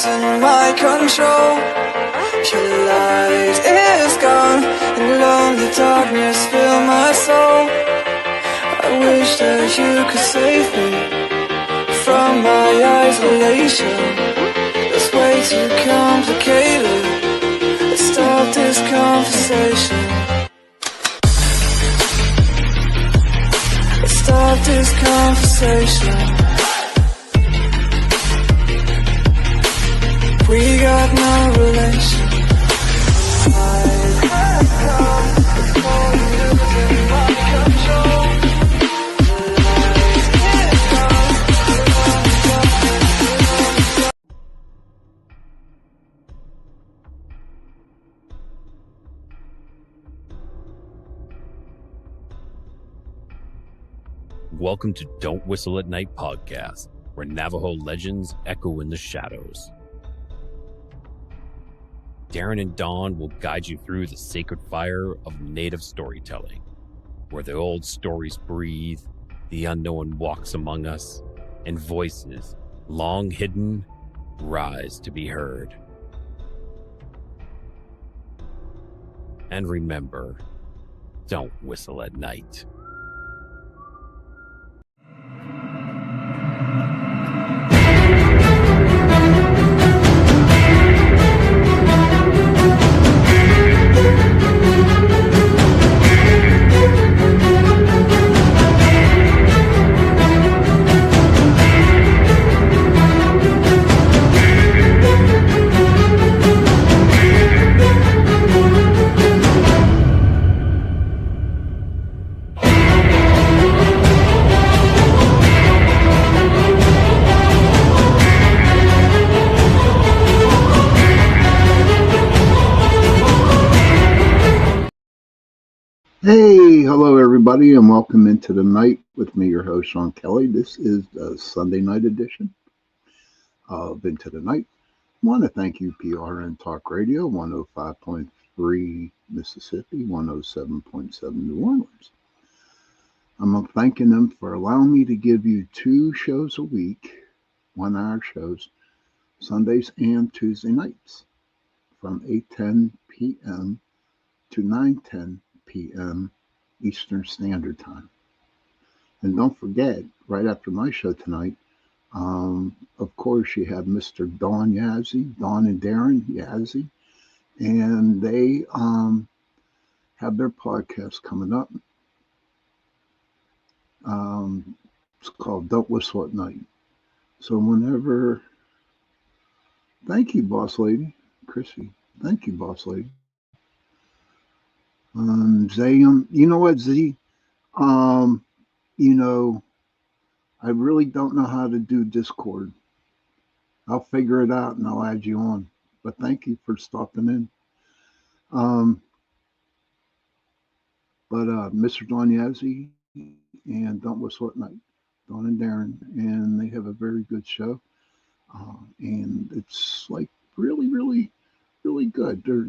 losing my control. Your light is gone, and lonely darkness fill my soul. I wish that you could save me from my isolation. It's way too complicated. Let's start this conversation. Let's start this conversation. We got no relation. Welcome to Don't Whistle at Night podcast, where Navajo legends echo in the shadows. Darren and Dawn will guide you through the sacred fire of Native storytelling, where the old stories breathe, the unknown walks among us, and voices, long hidden, rise to be heard. And remember, don't whistle at night. Hey, hello everybody, and welcome into the night with me, your host, Sean Kelly. This is the Sunday night edition of Into the Night. I want to thank you, PRN Talk Radio, 105.3 Mississippi, 107.7 New Orleans. I'm thanking them for allowing me to give you 2 shows a week, 1-hour shows, Sundays and Tuesday nights, from 8:10 p.m. to 9:10 p.m. Eastern Standard Time. And don't forget, right after my show tonight, of course, you have Mr. Dawn and Darren Yazzie, and they have their podcast coming up. It's called Don't Whistle at Night. So whenever, thank you, boss lady, Chrissy. Thank you, boss lady. You know what, Z? I really don't know how to do Discord. I'll figure it out and I'll add you on. But thank you for stopping in. Mr. Don Yazzie and Don't Whistle at Night, Don and Darren, and they have a very good show. And it's like really, really, really good. They're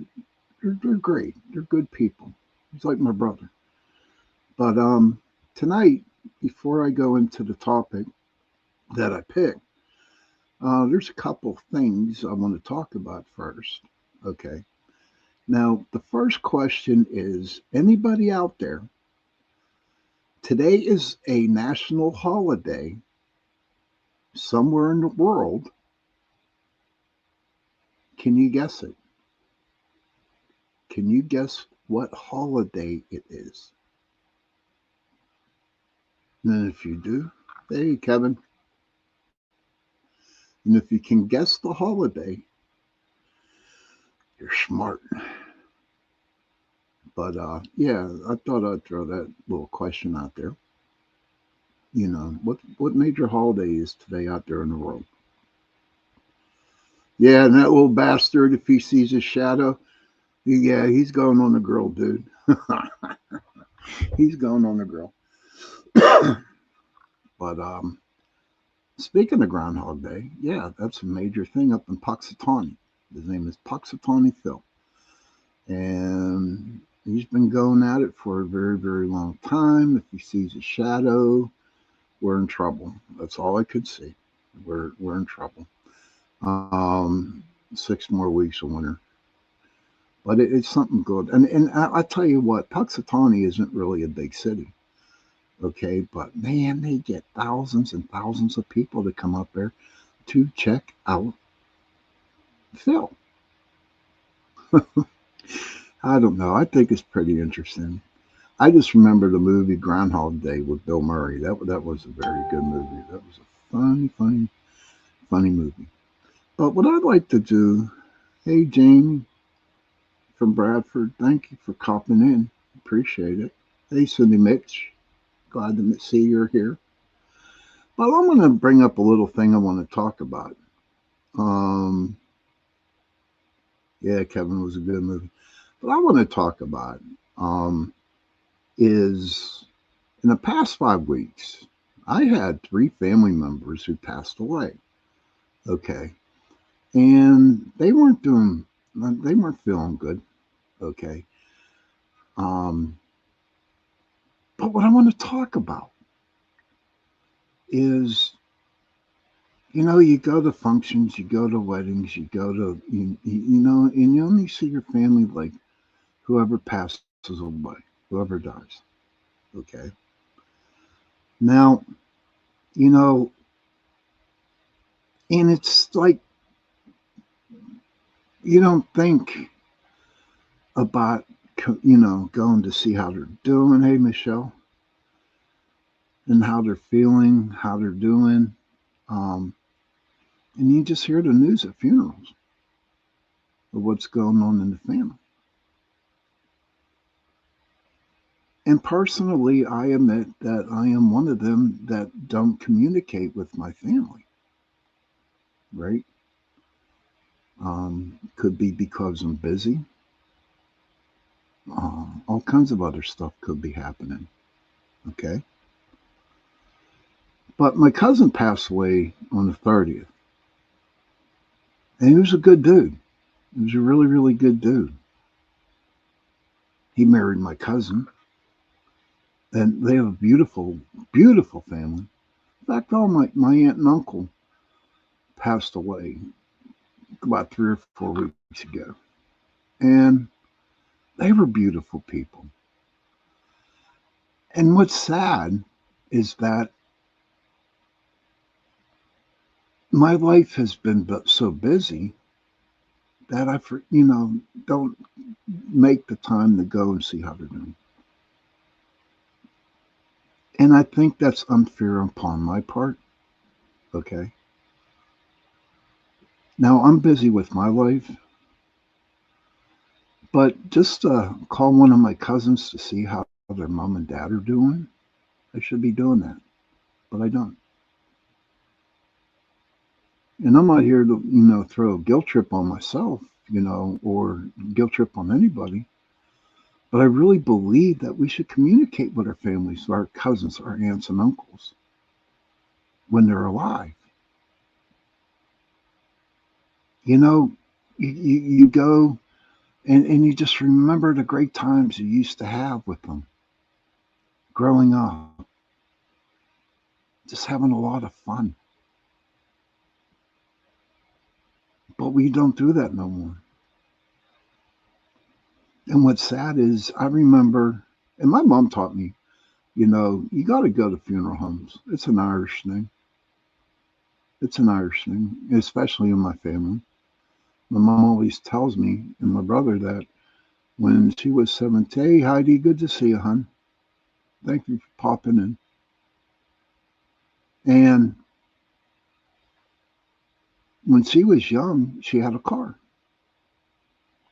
great. They're good people. He's like my brother. But tonight, before I go into the topic that I picked, there's a couple things I want to talk about first. Okay. Now, the first question is, anybody out there? Today is a national holiday somewhere in the world. Can you guess it? Can you guess what holiday it is? And if you do, hey, Kevin. And if you can guess the holiday, you're smart. But yeah, I thought I'd throw that little question out there. You know, what major holiday is today out there in the world? Yeah, and that little bastard, if he sees his shadow, yeah, he's going on the grill, dude. He's going on the grill. But speaking of Groundhog Day, yeah, that's a major thing up in Puxatawny. His name is Puxatawny Phil. And he's been going at it for a very, very long time. If he sees a shadow, we're in trouble. That's all I could see. We're in trouble. Um, 6 more weeks of winter, but it's something good. And I tell you what, Puxatawny isn't really a big city, okay? But man, they get thousands and thousands of people to come up there to check out Phil. I don't know. I think it's pretty interesting. I just remember the movie Groundhog Day with Bill Murray. That was a very good movie. That was a funny movie. But what I'd like to do, hey Jamie from Bradford, thank you for copping in. Appreciate it. Hey Cindy Mitch, glad to see you're here. Well, I'm going to bring up a little thing I want to talk about. Um, yeah, Kevin was a good movie. But I want to talk about um, is in the past 5 weeks, I had 3 family members who passed away. Okay. And they weren't feeling good. Okay. Um, but what I want to talk about is, you go to functions, you go to weddings, and you only see your family like whoever passes away, whoever dies. Okay. Now, you know, and it's like you don't think about, going to see how they're doing. Hey, Michelle, and how they're feeling, how they're doing. Um, and you just hear the news at funerals of what's going on in the family. And personally, I admit that I am one of them that don't communicate with my family, right? Could be because I'm busy. All kinds of other stuff could be happening. Okay. But my cousin passed away on the 30th. And he was a good dude. He was a really, really good dude. He married my cousin. And they have a beautiful, beautiful family. In fact, all my aunt and uncle passed away about 3 or 4 weeks ago. And they were beautiful people. And what's sad is that my life has been so busy that don't make the time to go and see how they're doing. And I think that's unfair upon my part. Okay. Now I'm busy with my life, but just call one of my cousins to see how their mom and dad are doing. I should be doing that, but I don't. And I'm not here to, throw a guilt trip on myself, or guilt trip on anybody. But I really believe that we should communicate with our families, our cousins, our aunts and uncles when they're alive. You know, you go and you just remember the great times you used to have with them growing up, just having a lot of fun. But we don't do that no more. And what's sad is I remember, and my mom taught me, you got to go to funeral homes. It's an Irish thing. It's an Irish thing, especially in my family. My mom always tells me and my brother that when she was 70, hey, Heidi, good to see you, hon. Thank you for popping in. And when she was young, she had a car.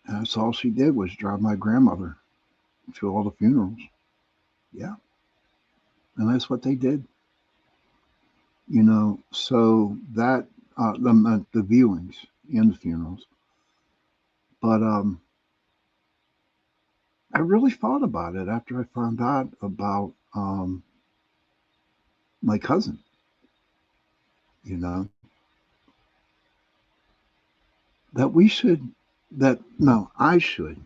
And that's all she did was drive my grandmother to all the funerals. Yeah. And that's what they did, So that, the viewings and the funerals. But I really thought about it after I found out about my cousin, you know, that we should, that, no, I should,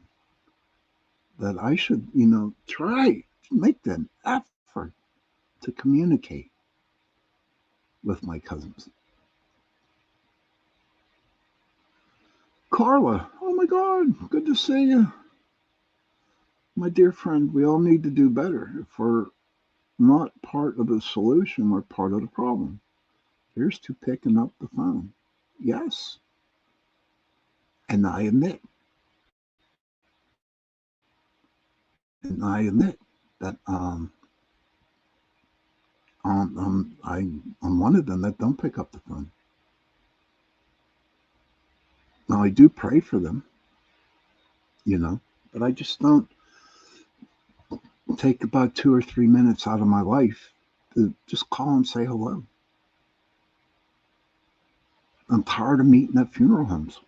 try, make an effort to communicate with my cousins. Carla, oh my God, good to see you. My dear friend, we all need to do better. If we're not part of the solution, we're part of the problem. Here's to picking up the phone. Yes. And I admit, that I'm one of them that don't pick up the phone. Now I do pray for them, but I just don't take about 2 or 3 minutes out of my life to just call and say hello. I'm tired of meeting at funeral homes.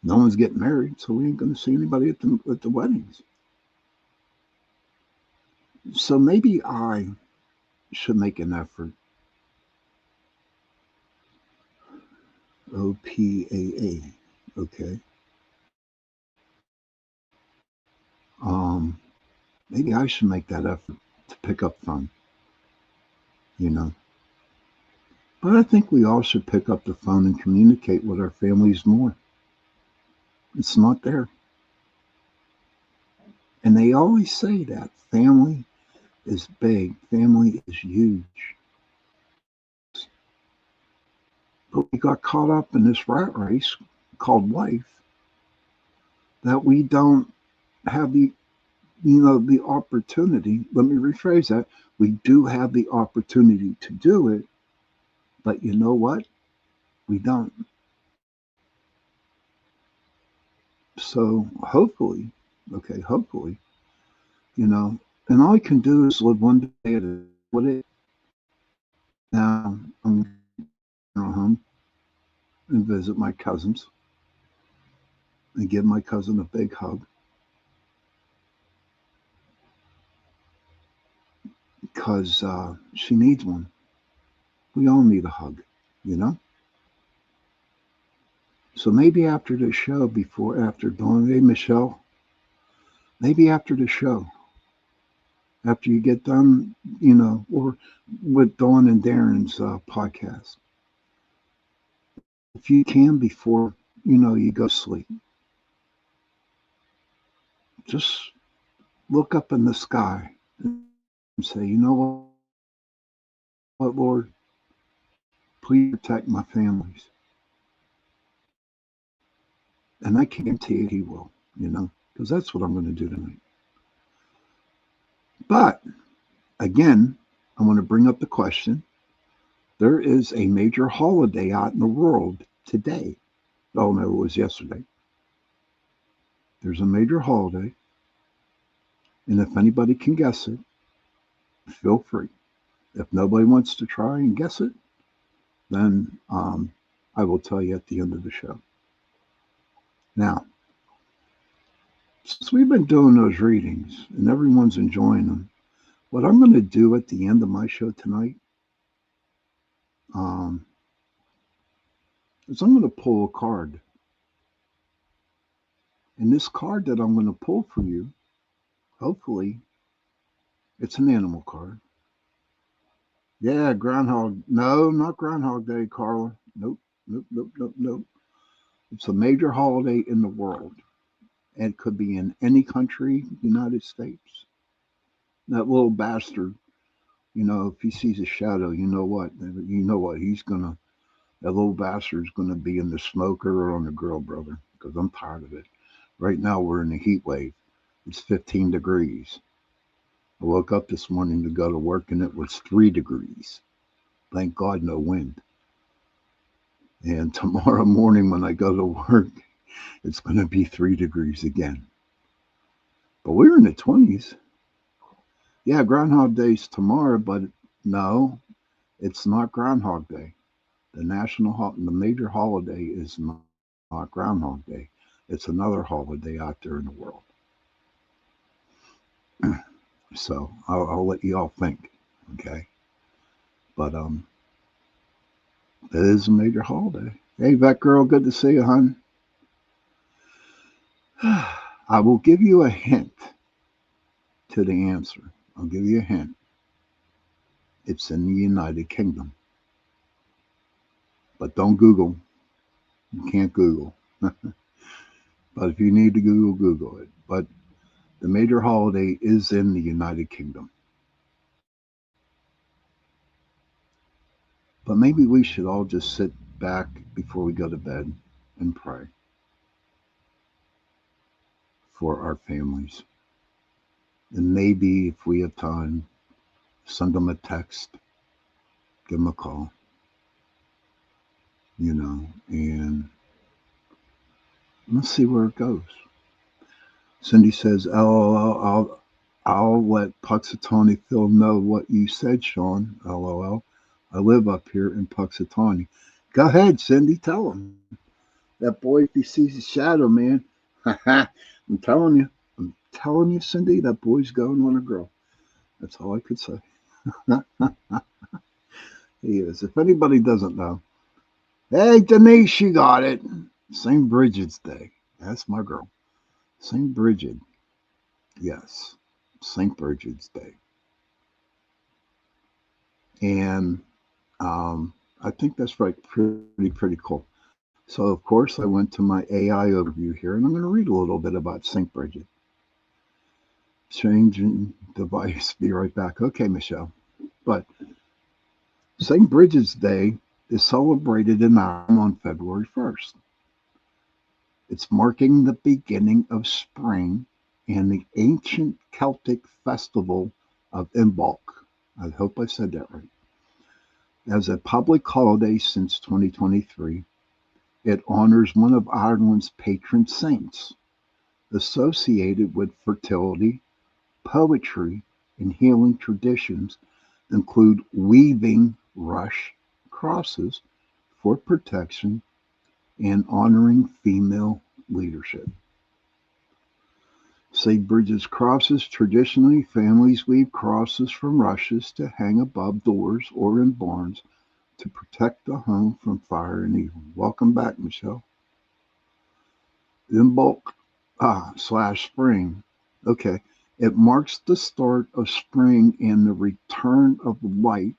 No one's getting married, so we ain't going to see anybody at the weddings. So maybe I should make an effort. OPAA, okay. Um, Maybe I should make that effort to pick up the phone, you know. But I think we all should pick up the phone and communicate with our families more. It's not there. And they always say that family is big, family is huge. But we got caught up in this rat race called life that we don't have the opportunity. Let me rephrase that. We do have the opportunity to do it, but you know what? We don't. So hopefully, hopefully, and all I can do is live one day at a time. What it now? I'm going to go home and visit my cousins and give my cousin a big hug because she needs one. We all need a hug, you know. So maybe after the show, after Dawn, hey Michelle, maybe after the show, after you get done, or with Dawn and Darren's podcast, if you can before you go to sleep, just look up in the sky and say, you know what, Lord, please protect my families. And I guarantee you he will, because that's what I'm going to do tonight. But again, I want to bring up the question. There is a major holiday out in the world today. Oh, no, it was yesterday. There's a major holiday. And if anybody can guess it, feel free. If nobody wants to try and guess it, then I will tell you at the end of the show. Now, since we've been doing those readings and everyone's enjoying them, what I'm going to do at the end of my show tonight is I'm going to pull a card. And this card that I'm going to pull for you, hopefully, it's an animal card. Yeah, Groundhog. No, not Groundhog Day, Carla. Nope, nope, nope, nope, nope. It's a major holiday in the world. And it could be in any country, United States. That little bastard, if he sees a shadow, you know what? That little bastard's gonna be in the smoker or on the grill, brother, because I'm tired of it. Right now we're in a heat wave. It's 15 degrees. I woke up this morning to go to work and it was 3 degrees. Thank God no wind. And tomorrow morning when I go to work, it's going to be 3 degrees again. But we're in the 20s. Yeah, Groundhog Day's tomorrow, but no, it's not Groundhog Day. The major holiday is not Groundhog Day. It's another holiday out there in the world. So I'll let you all think, okay? But it is a major holiday. Hey, Vet Girl, good to see you, hon. I will give you a hint to the answer. I'll give you a hint. It's in the United Kingdom. But don't Google. You can't Google. But if you need to Google, Google it. But the major holiday is in the United Kingdom. But maybe we should all just sit back before we go to bed and pray for our families. And maybe if we have time, send them a text, give them a call, and let's see where it goes. Cindy says, LOL, I'll let Puxatawny Phil know what you said, Sean. LOL. I live up here in Puxatawny. Go ahead, Cindy, tell him. That boy, if he sees a shadow, man, I'm telling you. I'm telling you, Cindy, that boy's going on a girl. That's all I could say. He is. If anybody doesn't know, hey, Denise, you got it. St. Bridget's Day. That's my girl. St. Bridget. Yes. St. Bridget's Day. And I think that's right, pretty cool. So, of course, I went to my AI overview here, and I'm going to read a little bit about St. Bridget. Changing device. Be right back. Okay, Michelle. But St. Bridget's Day is celebrated in Ireland on February 1st. It's marking the beginning of spring and the ancient Celtic festival of Imbolc. I hope I said that right. As a public holiday since 2023, it honors one of Ireland's patron saints, associated with fertility, poetry, and healing traditions include weaving rush crosses for protection and honoring female leadership. St. Bridget's crosses. Traditionally, families weave crosses from rushes to hang above doors or in barns to protect the home from fire and evil. Welcome back, Michelle. Imbolc slash spring. Okay. It marks the start of spring and the return of light,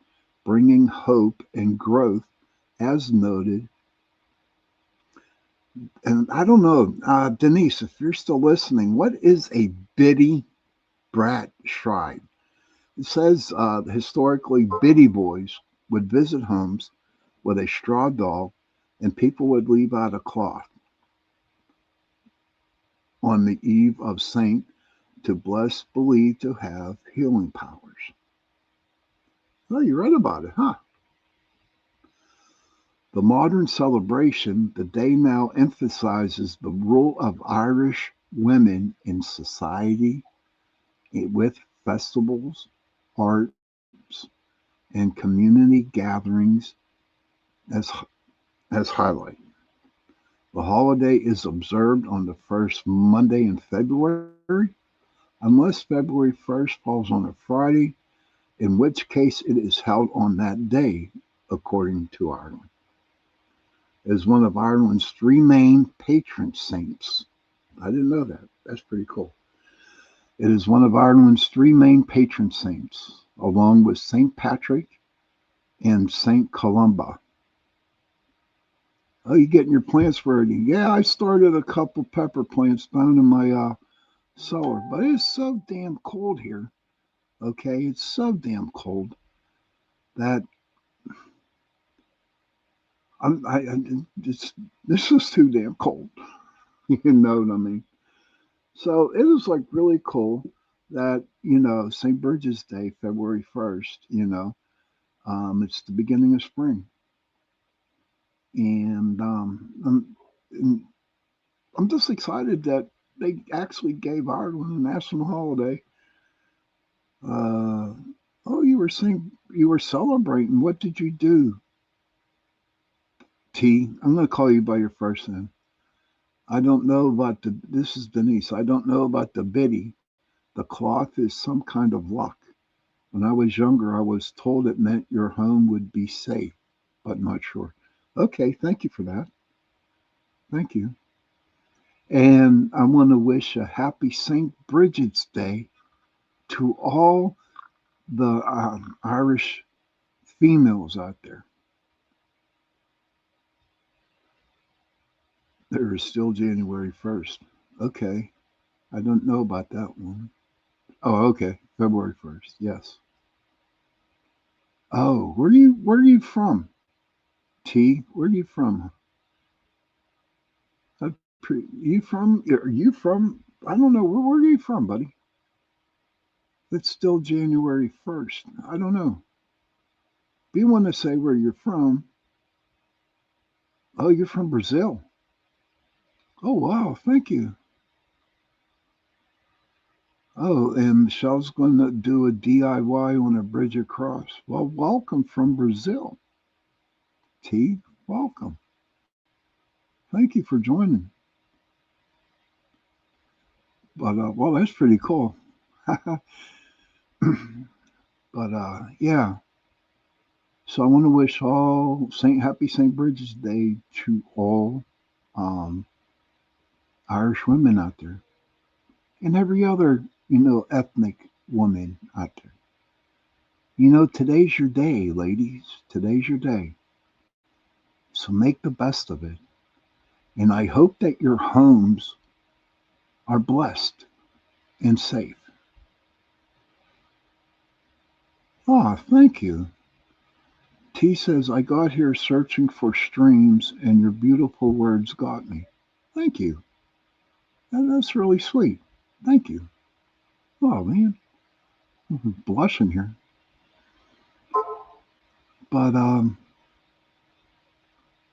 bringing hope and growth, as noted. And I don't know, Denise, if you're still listening, what is a biddy brat shrine? It says historically, biddy boys would visit homes with a straw doll, and people would leave out a cloth on the eve of Saint to bless, believed to have healing powers. Well, you read about it, huh? The modern celebration, the day now emphasizes the role of Irish women in society with festivals, arts, and community gatherings as, as highlight. The holiday is observed on the first Monday in February, unless February 1st falls on a Friday, in which case it is held on that day, according to Ireland. It is one of Ireland's three main patron saints. I didn't know that. That's pretty cool. It is one of Ireland's three main patron saints, along with St. Patrick and St. Columba. Oh, you getting your plants ready? Yeah, I started a couple pepper plants down in my cellar, but it's so damn cold here. Okay, it's so damn cold that I just this is too damn cold. You know what I mean? So it was like really cool that St. Bridget's Day, February 1st. It's the beginning of spring, and I'm just excited that they actually gave Ireland a national holiday. Uh, oh, you were saying you were celebrating. What did you do, T? I'm going to call you by your first name. I don't know about the. This is Denise. I don't know about the biddy. The cloth is some kind of luck. When I was younger, I was told it meant your home would be safe, but not sure. Okay, thank you for that. Thank you. And I want to wish a happy St. Bridget's Day to all the Irish females out there. There is still January 1st. Okay. I don't know about that one. Oh, okay. February 1st. Yes. Oh, where are you from? T, where are you from? You from? Are you from? I don't know. Where are you from, buddy? It's still January 1st. I don't know. If you want to say where you're from, oh, you're from Brazil. Oh, wow. Thank you. Oh, and Michelle's going to do a DIY on a bridge across. Well, welcome from Brazil. T, welcome. Thank you for joining. But, well, that's pretty cool. But, yeah. So I want to wish all Happy St. Bridget's Day to all um, Irish women out there and every other, ethnic woman out there. Today's your day, ladies. Today's your day. So make the best of it. And I hope that your homes are blessed and safe. Ah, thank you. T says, I got here searching for streams and your beautiful words got me. Thank you. That's really sweet. Thank you. Oh, man. I'm blushing here. But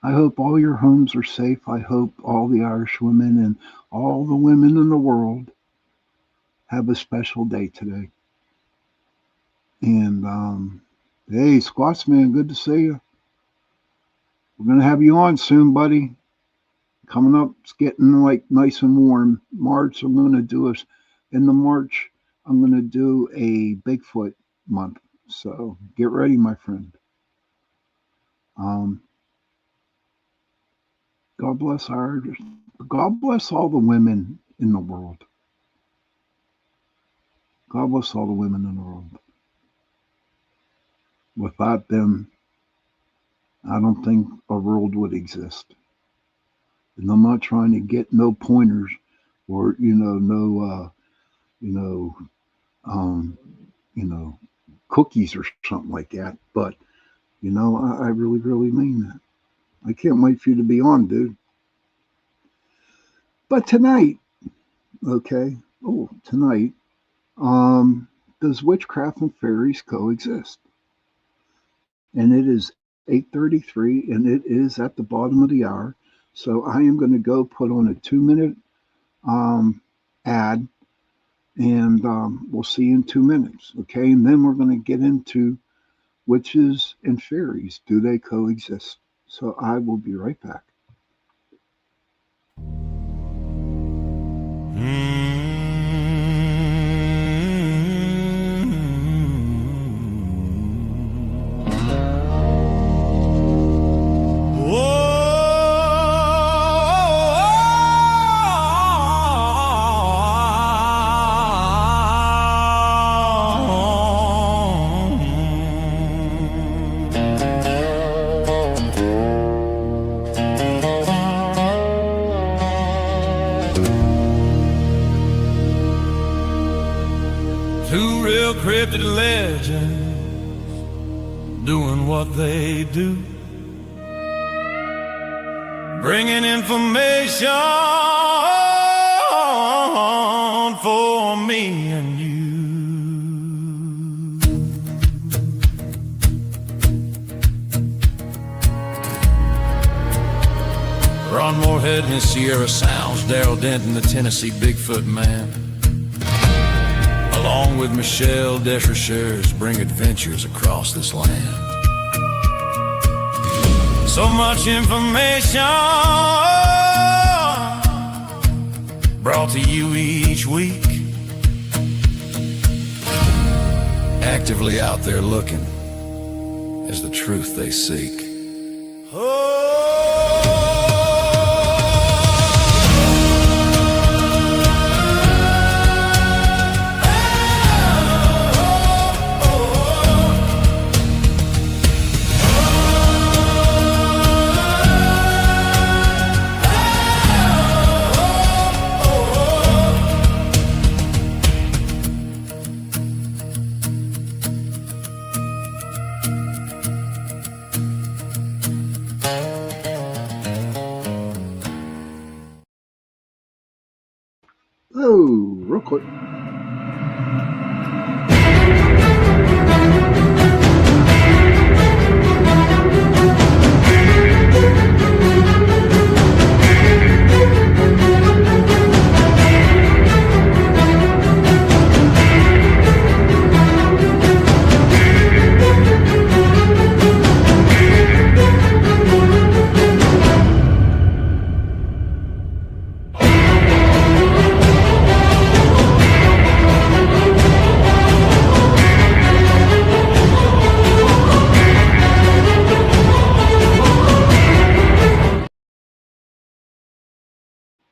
I hope all your homes are safe. I hope all the Irish women and all the women in the world have a special day today. And hey, Squats Man, good to see you. We're gonna have you on soon, buddy. Coming up, it's getting like nice and warm. March, I'm gonna do us in the March. I'm gonna do a Bigfoot month. So get ready, my friend. Um, God bless Irish. God bless all the women in the world. God bless all the women in the world. Without them, I don't think a world would exist. And I'm not trying to get no pointers or you know, um, you know, cookies or something like that. But I really, really mean that. I can't wait for you to be on, dude. But tonight, okay, tonight, um, does Witchcraft and Fairies coexist? And it is 8:33, and it is at the bottom of the hour. So I am going to go put on a 2-minute um, ad, and we'll see you in 2 minutes. Okay, and then we're going to get into witches and fairies. Do they coexist? So I will be right back. Two real cryptid legends doing what they do, bringing information for me and you. Ron Moorhead and his Sierra Sounds, Daryl Denton, the Tennessee Bigfoot Man, along with Michelle Desrochers, bring adventures across this land. So much information brought to you each week, actively out there looking as the truth they seek. Oh, real quick.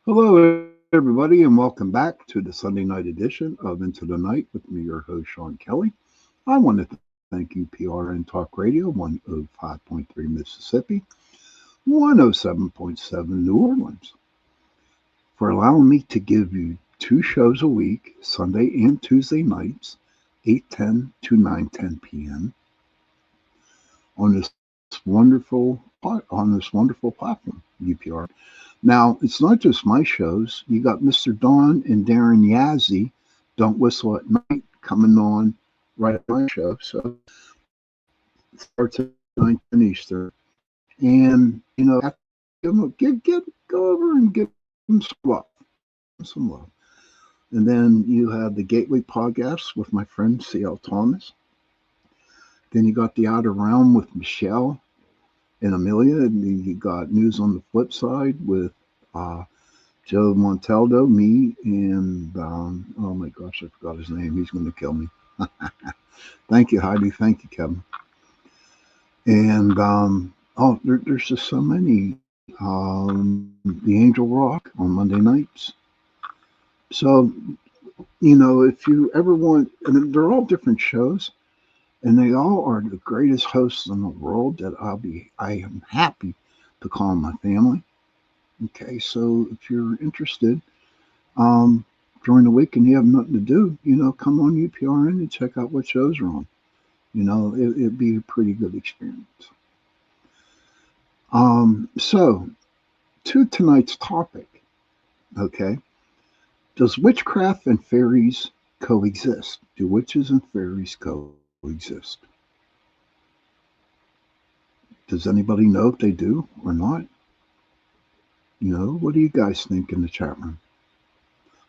Hello, everybody, and welcome back to the Sunday night edition of Into the Night with me, your host, Sean Kelly. I want to thank you, PRN Talk Radio, 105.3 Mississippi, 107.7 New Orleans, for allowing me to give you two shows a week, Sunday and Tuesday nights, 8:10 to 9:10 p.m. on this wonderful platform, UPR. Now, it's not just my shows. You got Mr. Don and Darren Yazzie, Don't Whistle at Night, coming on right at my show. So it starts at 9:10 Eastern. And, after go over and give them some love. Some love. And then you have the Gateway Podcast with my friend C.L. Thomas. Then you got the Outer Realm with Michelle and Amelia. And then you got News on the Flip Side with Joe Montaldo, me, and oh my gosh, I forgot his name. He's going to kill me. Thank you, Heidi. Thank you, Kevin. And there's just so many. The Angel Rock on Monday nights. So, if you ever want, and they're all different shows, and they all are the greatest hosts in the world that I am happy to call my family. Okay, so if you're interested, during the week and you have nothing to do, come on UPRN and check out what shows are on. It'd be a pretty good experience. So to tonight's topic, okay, does witchcraft and fairies coexist? Do witches and fairies coexist? Does anybody know if they do or not? What do you guys think in the chat room?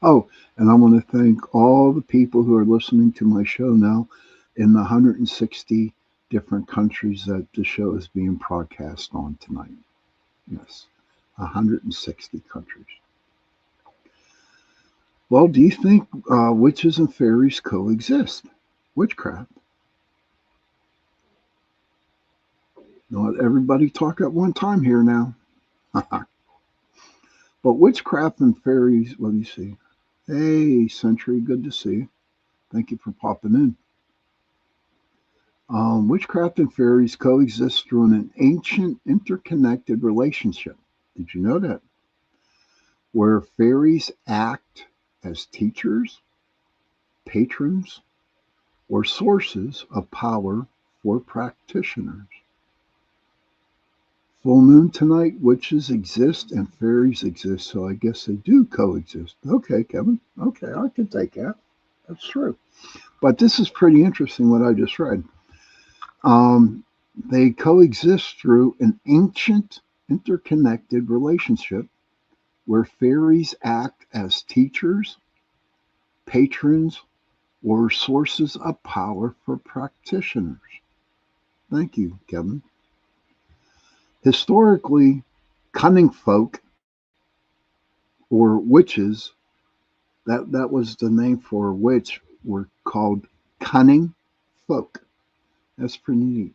Oh, and I want to thank all the people who are listening to my show now in the 160 different countries that the show is being broadcast on tonight. Yes, 160 countries. Well, do you think witches and fairies coexist? Witchcraft. Not everybody talk at one time here now. But witchcraft and fairies, what do you see? Hey, Century, good to see you. Thank you for popping in. Witchcraft and fairies coexist through an ancient interconnected relationship. Did you know that? Where fairies act as teachers, patrons, or sources of power for practitioners. Full moon tonight, witches exist and fairies exist, so I guess they do coexist. Okay, Kevin. Okay, I can take that. That's true. But this is pretty interesting what I just read. They coexist through an ancient interconnected relationship where fairies act as teachers, patrons, or sources of power for practitioners. Thank you, Kevin. Historically, cunning folk or witches, that was the name for a witch, were called cunning folk. That's pretty neat.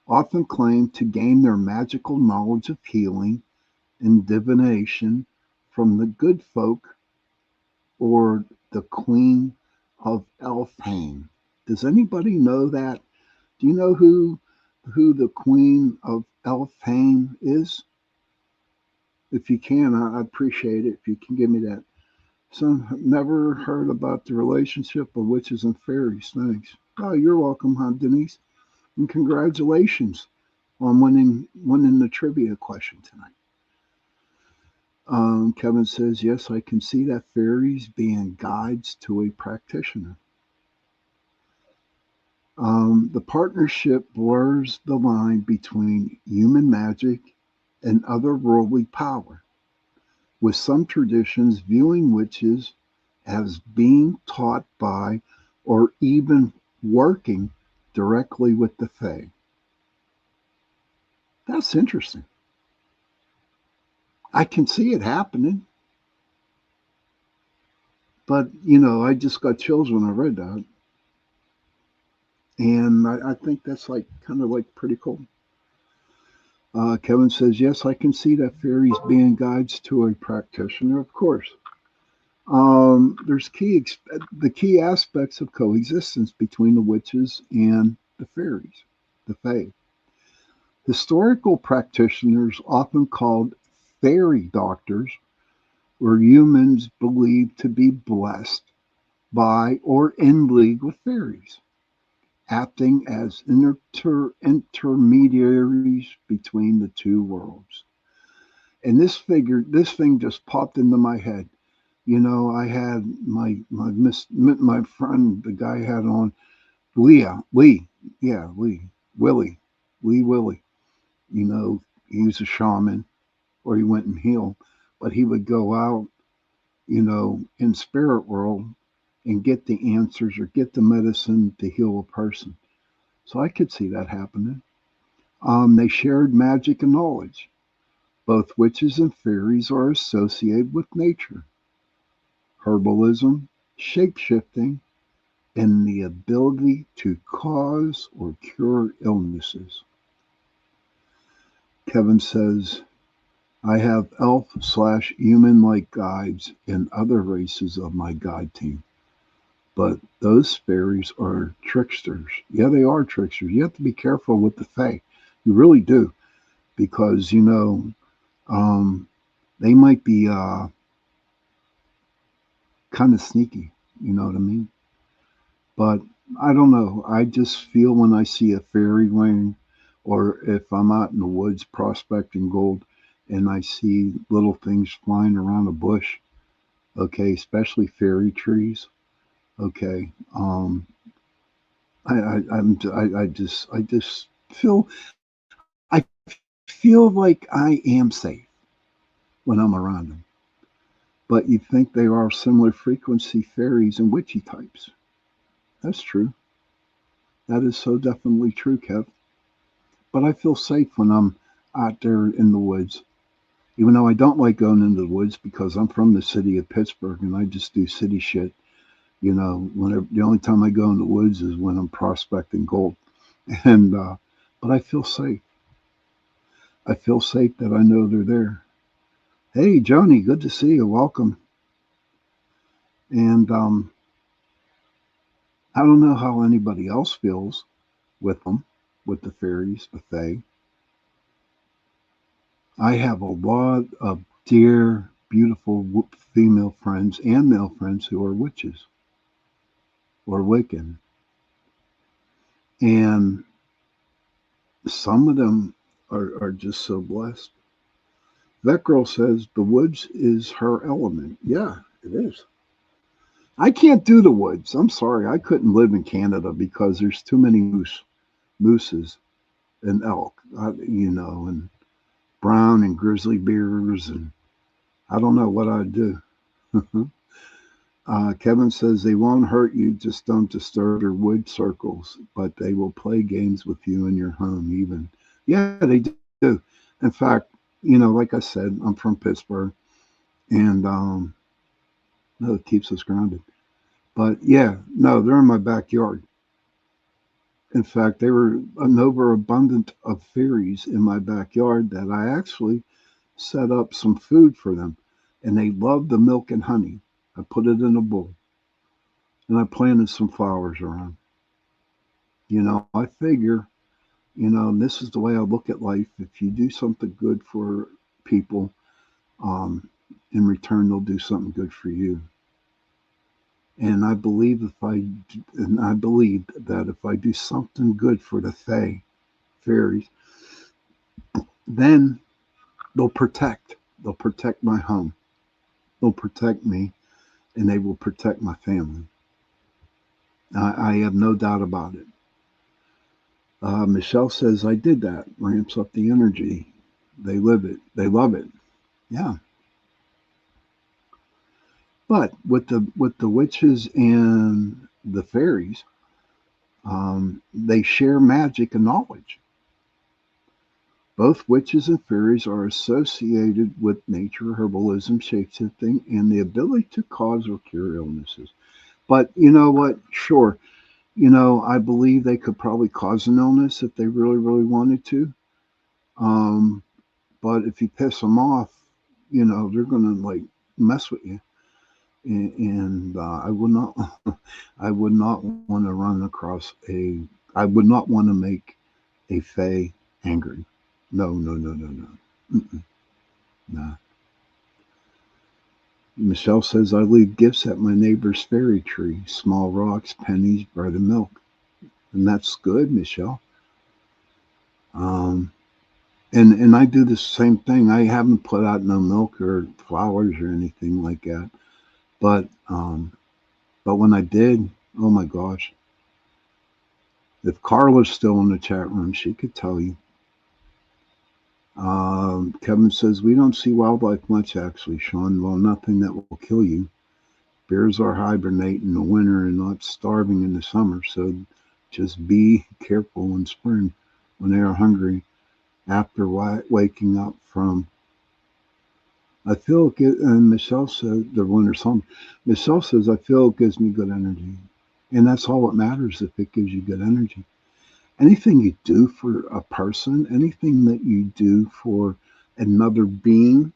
Often claimed to gain their magical knowledge of healing and divination from the good folk or the Queen of Elfhame. Does anybody know that? Do you know who the Queen of Elfhame is? If you can, I'd appreciate it if you can give me that. So, never heard about the relationship of witches and fairies. Thanks. Oh, you're welcome, huh, Denise? And congratulations on winning the trivia question tonight. Kevin says, yes, I can see that fairies being guides to a practitioner. The partnership blurs the line between human magic and otherworldly power, with some traditions viewing witches as being taught by or even working directly with the Fae. That's interesting. I can see it happening, but I just got chills when I read that, and I think that's like kind of like pretty cool. Kevin says, yes, I can see that fairies being guides to a practitioner, of course. There's the key aspects of coexistence between the witches and the fairies, the fae. Historical practitioners, often called fairy doctors, were humans believed to be blessed by or in league with fairies, acting as intermediaries between the two worlds. And this thing just popped into my head. I had my friend, the guy had on Lee, yeah, Willie, Lee Willie. He was a shaman, or he went and healed, but he would go out, in spirit world and get the answers or get the medicine to heal a person. So I could see that happening. They shared magic and knowledge. Both witches and fairies are associated with nature, herbalism, shape shifting, and the ability to cause or cure illnesses. Kevin says, I have elf/human like guides in other races of my guide team, but those fairies are tricksters. Yeah, they are tricksters. You have to be careful with the fae. You really do, because um, they might be kind of sneaky. You know what I mean? But I don't know. I just feel when I see a fairy ring, or if I'm out in the woods prospecting gold and I see little things flying around a bush, okay, especially fairy trees, okay, I just I feel like I am safe when I'm around them. But you think they are similar frequency fairies and witchy types. That's true. That is so definitely true, Kev. But I feel safe when I'm out there in the woods. Even though I don't like going into the woods because I'm from the city of Pittsburgh and I just do city shit. Whenever the only time I go in the woods is when I'm prospecting gold, and but I feel safe. I feel safe that I know they're there. Hey, Joni, good to see you. Welcome. And I don't know how anybody else feels with them, with the fairies, the fae. I have a lot of dear, beautiful female friends and male friends who are witches or Wiccan. And some of them are just so blessed. That girl says the woods is her element. Yeah, it is. I can't do the woods. I'm sorry. I couldn't live in Canada because there's too many mooses and elk, and brown and grizzly bears. And I don't know what I'd do. Kevin says they won't hurt you, just don't disturb their wood circles, but they will play games with you in your home, even. Yeah, they do. In fact, like I said, I'm from Pittsburgh, and no, it keeps us grounded. But yeah, no, they're in my backyard. In fact, they were an overabundant of fairies in my backyard that I actually set up some food for them, and they loved the milk and honey. I put it in a bowl, and I planted some flowers around. I figure, this is the way I look at life. If you do something good for people, um, in return, they'll do something good for you. And I believe that if I do something good for the fairies, then they'll protect. They'll protect my home. They'll protect me, and they will protect my family. I have no doubt about it. Michelle says I did that. Ramps up the energy. They live it. They love it. Yeah. But with the witches and the fairies, they share magic and knowledge. Both witches and fairies are associated with nature, herbalism, shapeshifting, and the ability to cause or cure illnesses. But you know what? Sure, I believe they could probably cause an illness if they really, really wanted to. Um, but if you piss them off, they're gonna like mess with you. And I would not, I would not want to run across a, I would not want to make a fae angry. No, no, no, no, no. Mm-mm, nah. Michelle says I leave gifts at my neighbor's fairy tree: small rocks, pennies, bread, and milk. And that's good, Michelle. Um, and I do the same thing. I haven't put out no milk or flowers or anything like that. But but when I did, oh my gosh, if Carla's still in the chat room, she could tell you. Kevin says we don't see wildlife much actually, Sean. Well, nothing that will kill you. Bears are hibernating in the winter and not starving in the summer. So just be careful in spring when they are hungry after waking up from. I feel it, and Michelle said the winter song. Michelle says I feel it gives me good energy, and that's all that matters. If it gives you good energy, anything you do for a person, anything that you do for another being,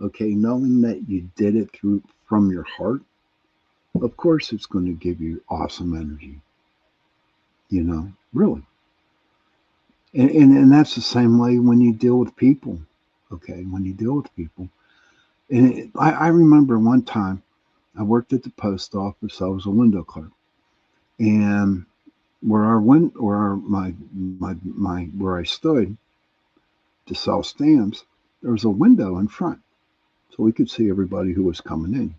okay, knowing that you did it through from your heart, of course it's going to give you awesome energy. Really. And that's the same way when you deal with people. Okay, when you deal with people. And I remember one time I worked at the post office. I was a window clerk, and where I stood to sell stamps, there was a window in front, so we could see everybody who was coming in.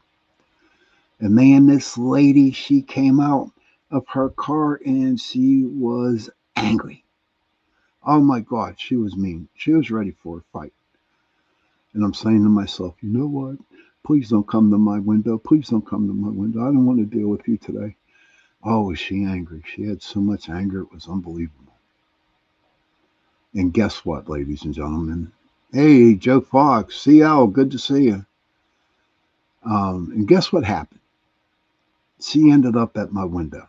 And man, this lady, she came out of her car and she was angry. Oh my God, she was mean. She was ready for a fight. And I'm saying to myself, you know what? Please don't come to my window. Please don't come to my window. I don't want to deal with you today. Oh, was she angry? She had so much anger, it was unbelievable. And guess what, ladies and gentlemen? Hey, Joe Fox, CL, good to see you. And guess what happened? She ended up at my window.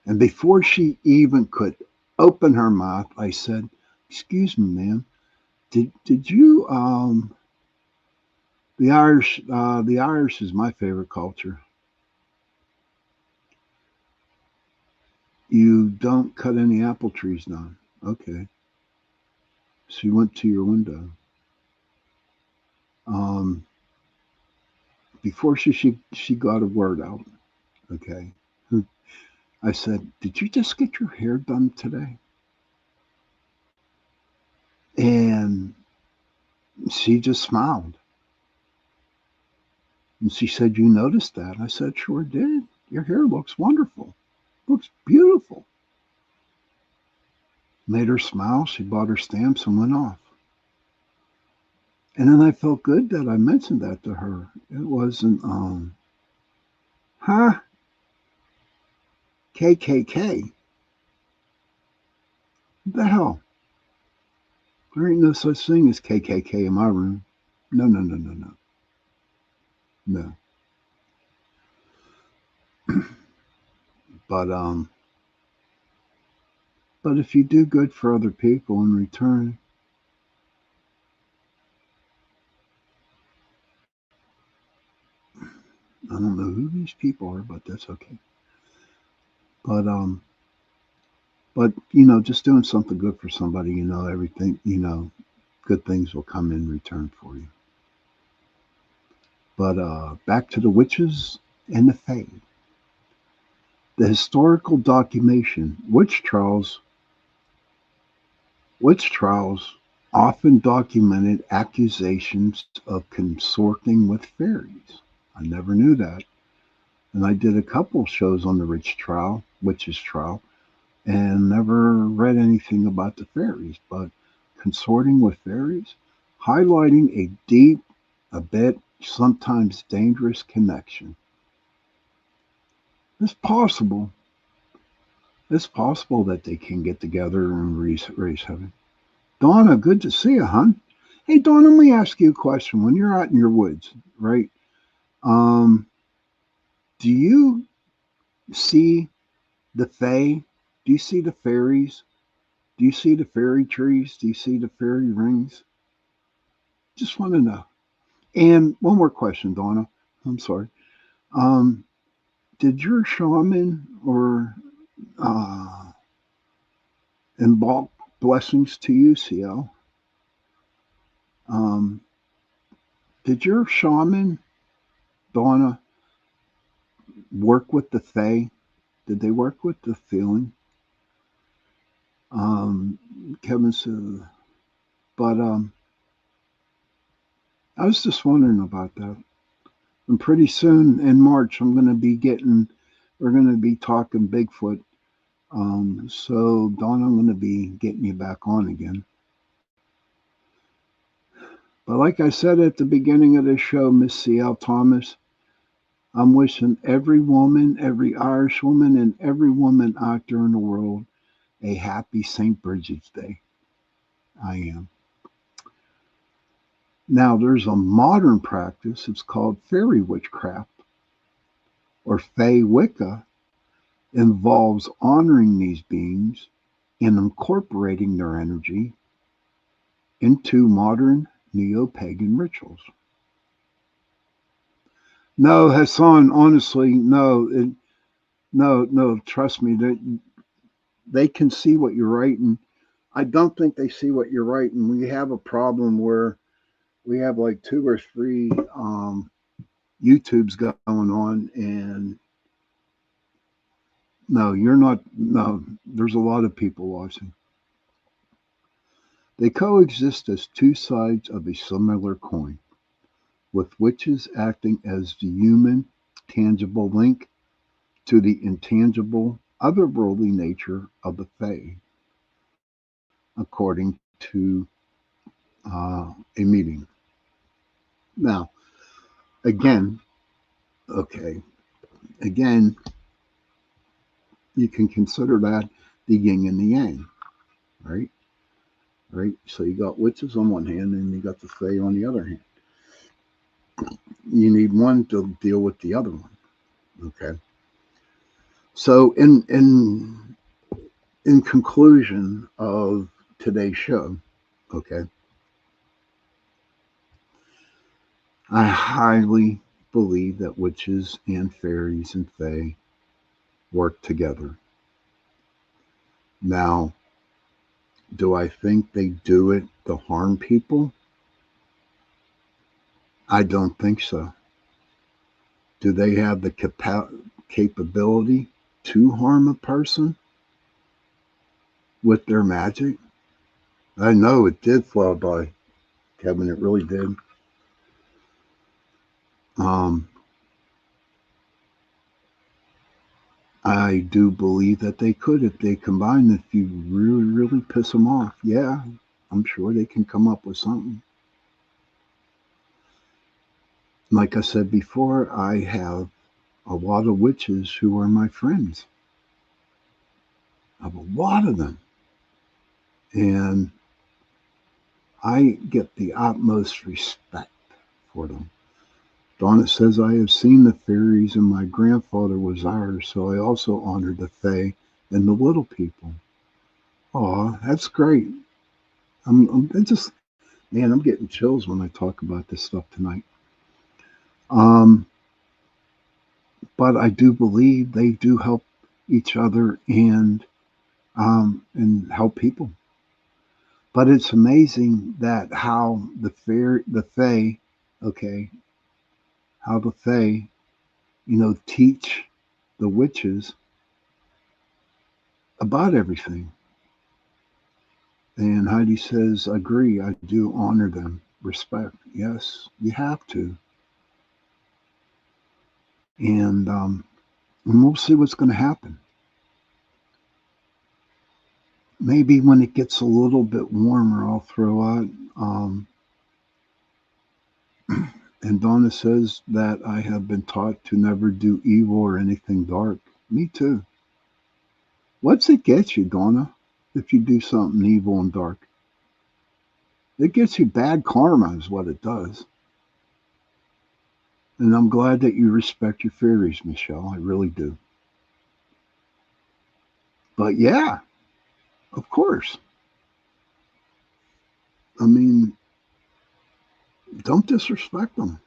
And before she even could open her mouth, I said, "Excuse me, ma'am. Did you the Irish is my favorite culture. You don't cut any apple trees down." Okay. She went to your window. Um, before she got a word out. Okay. I said, "Did you just get your hair done today?" And she just smiled. And she said, "You noticed that?" I said, "Sure did. Your hair looks wonderful. Looks beautiful." Made her smile. She bought her stamps and went off. And then I felt good that I mentioned that to her. It wasn't, huh? KKK? What the hell? There ain't no such thing as KKK in my room. No, no, no, no, no. No. But but if you do good for other people in return, I don't know who these people are, but that's okay. But just doing something good for somebody, everything, good things will come in return for you. But back to the witches and the fae. The historical documentation, witch trials often documented accusations of consorting with fairies. I never knew that. And I did a couple shows on the witches trial, and never read anything about the fairies. But consorting with fairies, highlighting a deep, a bit sometimes dangerous connection. It's possible. It's possible that they can get together and raise heaven. Donna, good to see you, hon. Hey, Donna, let me ask you a question. When you're out in your woods, right? Um, do you see the fae? Do you see the fairies? Do you see the fairy trees? Do you see the fairy rings? Just want to know. And one more question, Donna. I'm sorry. Um, did your shaman or invoke blessings to you, CL? Um, did your shaman, Donna, work with the fae? Did they work with the feeling? Um, Kevin said, but I was just wondering about that. And pretty soon in March, we're going to be talking Bigfoot. So, Dawn, I'm going to be getting you back on again. But like I said at the beginning of the show, Miss C.L. Thomas, I'm wishing every woman, every Irish woman, and every woman out there in the world a happy St. Bridget's Day. I am. Now, there's a modern practice. It's called fairy witchcraft or Fey Wicca. Involves honoring these beings and incorporating their energy into modern neo-pagan rituals. No, Hassan, honestly, no, no. Trust me, they can see what you're writing. I don't think they see what you're writing. We have a problem where we have like two or three YouTubes going on, and no, you're not. No, there's a lot of people watching. They coexist as two sides of a similar coin, with witches acting as the human, tangible link to the intangible, otherworldly nature of the Fae, according to a meeting. Now, again, okay, again, you can consider that the yin and the yang, right? Right? So you got witches on one hand and you got the Fae on the other hand. You need one to deal with the other one. Okay. So in conclusion of today's show, okay, I highly believe that witches and fairies and fae work together. Now, do I think they do it to harm people? I don't think so. Do they have the capability to harm a person with their magic? I know it did fly by, Kevin. It really did. Um, I do believe that they could if they combine. If you really, really piss them off, yeah, I'm sure they can come up with something. Like I said before, I have a lot of witches who are my friends. I have a lot of them. And I get the utmost respect for them. Donna says, I have seen the fairies and my grandfather was Irish, so I also honor the Fae and the little people. Aw, that's great. I'm just, man, I'm getting chills when I talk about this stuff tonight. Um, but I do believe they do help each other and help people. But it's amazing that how the Fae, okay, how the Fae, teach the witches about everything. And Heidi says, agree, I do honor them. Respect. Yes, you have to. And we'll see what's going to happen. Maybe when it gets a little bit warmer, I'll throw out. And Donna says that I have been taught to never do evil or anything dark. Me too. What's it get you, Donna, if you do something evil and dark? It gets you bad karma, is what it does. And I'm glad that you respect your fairies, Michelle. I really do. But yeah, of course. I mean, don't disrespect them.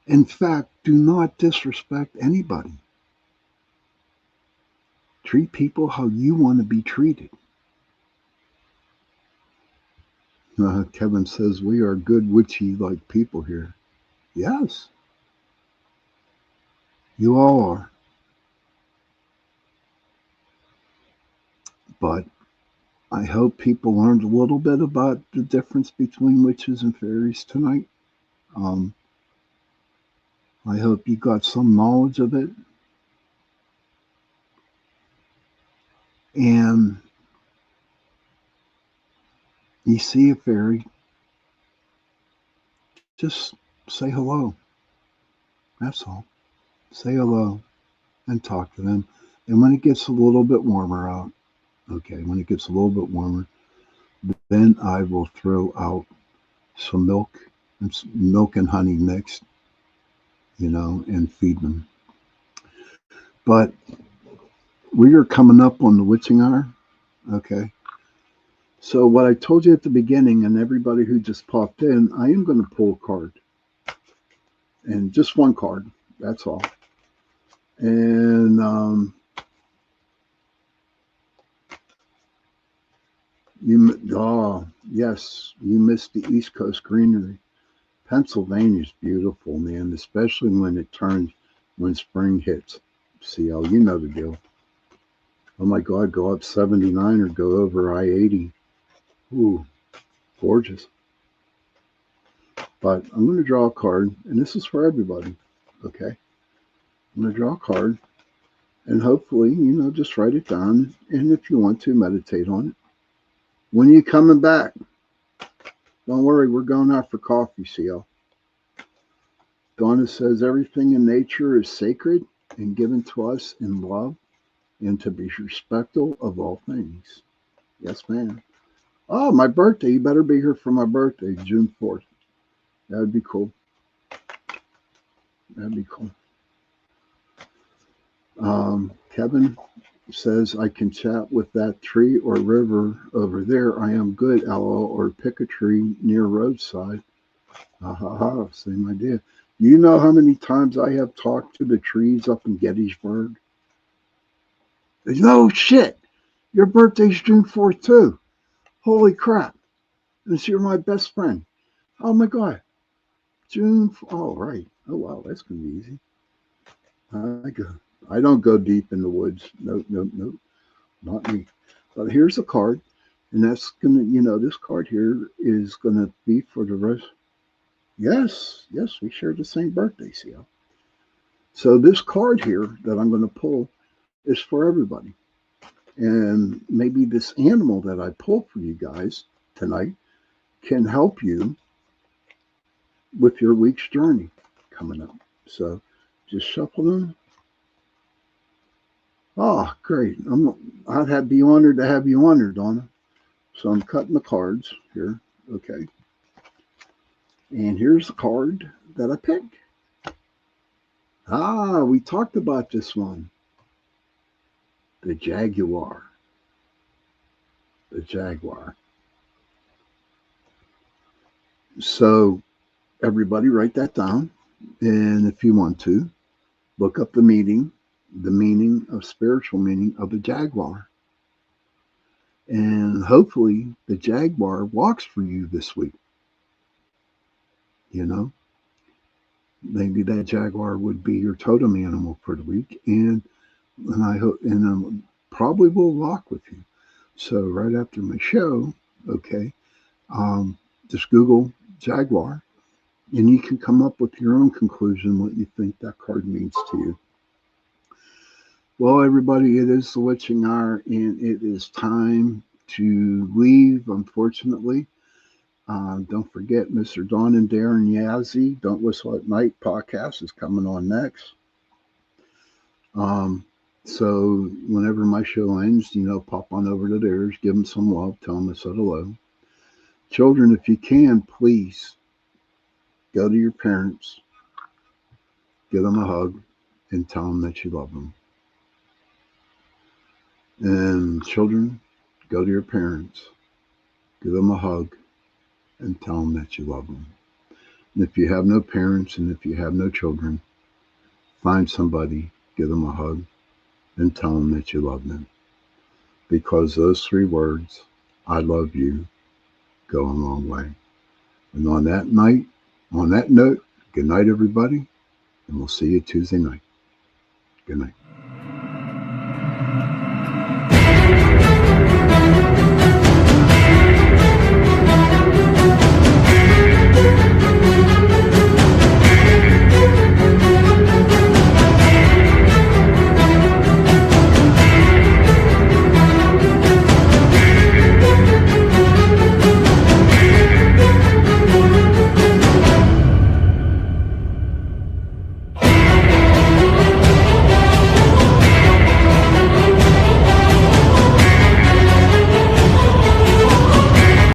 In fact, do not disrespect anybody. Treat people how you want to be treated. Kevin says, we are good, witchy like people here. Yes, you all are. But I hope people learned a little bit about the difference between witches and fairies tonight. Um, I hope you got some knowledge of it. And you see a fairy, just say hello. That's all. Say hello and talk to them. And when it gets a little bit warmer out, okay, when it gets a little bit warmer, then I will throw out some milk and milk and honey mixed, and feed them. But we are coming up on the witching hour, okay? So what I told you at the beginning, and everybody who just popped in, I am going to pull a card, and just one card. That's all. And yes, you missed the East Coast greenery. Pennsylvania's beautiful, man, especially when spring hits. See, you know the deal. Oh my God, go up 79 or go over I-80. Ooh, gorgeous. But I'm going to draw a card, and this is for everybody. Okay, I'm going to draw a card, and hopefully, just write it down. And if you want to, meditate on it. When are you coming back? Don't worry, we're going out for coffee, CL. Donna says everything in nature is sacred and given to us in love and to be respectful of all things. Yes, ma'am. Oh, my birthday. You better be here for my birthday, June 4th. That'd be cool. That'd be cool. Kevin says, I can chat with that tree or river over there. I am good, LO, or pick a tree near roadside. Ha ha ha, same idea. You know how many times I have talked to the trees up in Gettysburg? No shit. Your birthday's June 4th, too. Holy crap. And you're my best friend. Oh my God. June. Oh, right. Oh, wow. That's going to be easy. I don't go deep in the woods. Nope, nope, nope. Not me. But here's a card. And that's going to, this card here is going to be for the rest. Yes, yes, we share the same birthday, CL. So this card here that I'm going to pull is for everybody. And maybe this animal that I pulled for you guys tonight can help you with your week's journey coming up. So just shuffle them. Oh, great. I'd be honored to have you honored, Donna. So I'm cutting the cards here. Okay. And here's the card that I picked. We talked about this one. The Jaguar. The Jaguar. So everybody write that down. And if you want to, look up the meaning of spiritual meaning of the Jaguar. And hopefully the Jaguar walks for you this week. Maybe that Jaguar would be your totem animal for the week. And I hope, and probably will walk with you. So right after my show, okay, just Google Jaguar, and you can come up with your own conclusion what you think that card means to you. Well, everybody, it is the witching hour, and it is time to leave, unfortunately. Don't forget, Mr. Don and Darren Yazzie, Don't Whistle at Night podcast is coming on next. Um, so whenever my show ends, pop on over to theirs, give them some love, tell them I said hello. Children, if you can, please go to your parents, give them a hug, and tell them that you love them. And children, go to your parents, give them a hug, and tell them that you love them. And if you have no parents and if you have no children, find somebody, give them a hug, and tell them that you love them. Because those 3 words, I love you, go a long way. And on that note, good night, everybody, and we'll see you Tuesday night. Good night.